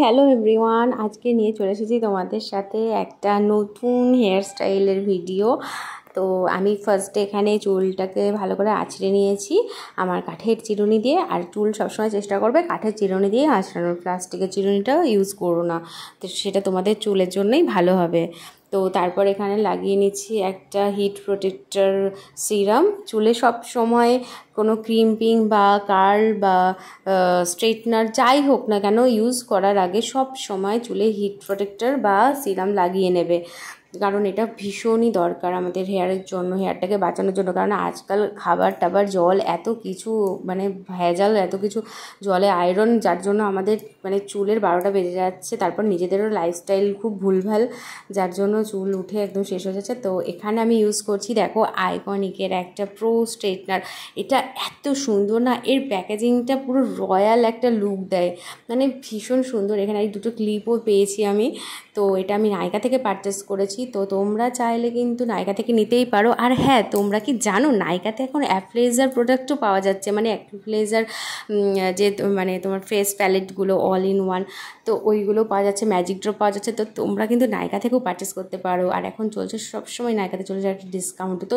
Hello everyone, আজকে নিয়ে চলে এসেছি তোমাদের সাথে একটা নতুন হেয়ার স্টাইলের ভিডিও। তো আমি ফার্স্টে এখানে চুলটাকে ভালো করে আঁচড়ে নিয়েছি আমার কাঠের চিরুনি দিয়ে। আর চুল সবসময় চেষ্টা করবে কাঠের চিরুনি দিয়ে আঁচড়ানোর, প্লাস্টিকের চিরুনিটা ইউজ করো না, তো সেটা তোমাদের চুলের জন্যই ভালো হবে। তো তারপর এখানে লাগিয়ে নিচ্ছি একটা হিট প্রোটেক্টর সিরাম। চুলে সব সময় কোনো ক্রিম্পিং বা কার্ল বা স্ট্রেটনার যাই হোক না কেন ইউজ করার আগে সব সময় চুলে হিট প্রোটেক্টর বা সিরাম লাগিয়ে নেবে, কারণ এটা ভীষণই দরকার আমাদের হেয়ারের জন্য, হেয়ারটাকে বাঁচানোর জন্য। কারণ আজকাল খাবার টাবার জল এত কিছু মানে ভেজাল, এত কিছু জলে আয়রন, যার জন্য আমাদের মানে চুলের 12টা বেজে যাচ্ছে। তারপর নিজেদেরও লাইফস্টাইল খুব ভুলভাল, যার জন্য চুল উঠে একদম শেষ হয়ে যাচ্ছে। তো এখানে আমি ইউজ করছি দেখো আইকনিকের একটা প্রো স্ট্রেটনার। এটা এত সুন্দর না, এর প্যাকেজিংটা পুরো রয়্যাল একটা লুক দেয়, মানে ভীষণ সুন্দর। এখানে এই দুটো ক্লিপও পেয়েছি আমি, তো এটা আমি নাইকা থেকে পারচেস করেছি। তো তোমরা চাইলে কিন্তু নাইকা থেকে নিতেই পারো। আর হ্যাঁ, তোমরা কি জানো নাইকাতে এখন অ্যাপ্লেজার প্রোডাক্টও পাওয়া যাচ্ছে, মানে অ্যাপ্লেজার যে মানে তোমার ফেস প্যালেটগুলো অল ইন ওয়ান, তো ওইগুলো পাওয়া যাচ্ছে, ম্যাজিক ড্রপ পাওয়া যাচ্ছে। তো তোমরা কিন্তু নাইকা থেকেও পারচেস করতে পারো। আর এখন চলছে সবসময় নাইকাতে চলে যায় একটা ডিসকাউন্ট। তো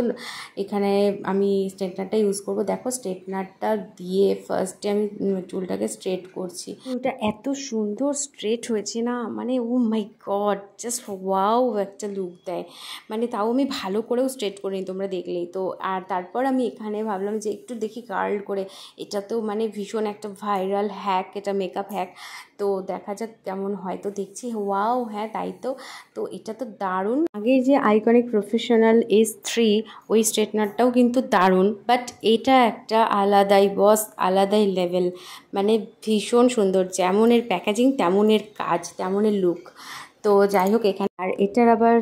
এখানে আমি স্ট্রেটনারটা ইউজ করবো। দেখো স্ট্রেটনারটা দিয়ে ফার্স্টে আমি চুলটাকে স্ট্রেট করছি। চুলটা এত সুন্দর স্ট্রেট হয়েছে না, মানে ও মাই গড, জাস্ট ওয়াও একটা লুক দেয়। মানে তাও আমি ভালো করেও স্ট্রেট করিনি, তোমরা দেখলেই তো। আর তারপর আমি এখানে ভাবলাম যে একটু দেখি কার্ল করে, এটা তো মানে ভীষণ একটা ভাইরাল হ্যাক, এটা মেকআপ হ্যাক। তো দেখা যাক কেমন হয়। তো দেখছি ওয়াও, হ্যাঁ তাই তো। তো এটা তো দারুণ। আগের যে আইকনিক প্রফেশনাল S3 ওই স্ট্রেটনারটাও কিন্তু দারুণ, বাট এটা একটা আলাদাই বস, আলাদাই লেভেল, মানে ভীষণ সুন্দর। যেমন এর প্যাকেজিং তেমন এর কাজ, তেমন এর লুক। তো যাই হোক, এখানে আর এটার আবার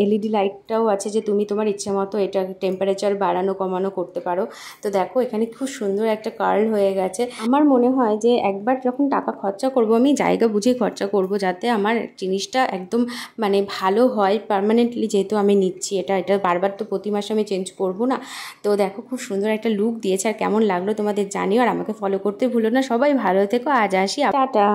LED লাইটটাও আছে, যে তুমি তোমার ইচ্ছে মতো এটা টেম্পারেচার বাড়ানো কমানো করতে পারো। তো দেখো এখানে খুব সুন্দর একটা কার্ল হয়ে গেছে। আমার মনে হয় যে একবার যখন টাকা খরচা করব, আমি জায়গা বুঝে খরচা করব, যাতে আমার জিনিসটা একদম মানে ভালো হয় পার্মানেন্টলি, যেহেতু আমি নিচ্ছি এটা বারবার তো প্রতি মাসে আমি চেঞ্জ করব না। তো দেখো খুব সুন্দর একটা লুক দিয়েছে। আর কেমন লাগলো তোমাদের জানিও, আর আমাকে ফলো করতে ভুলো না। সবাই ভালো থেকো, আজ আসি, টাটা।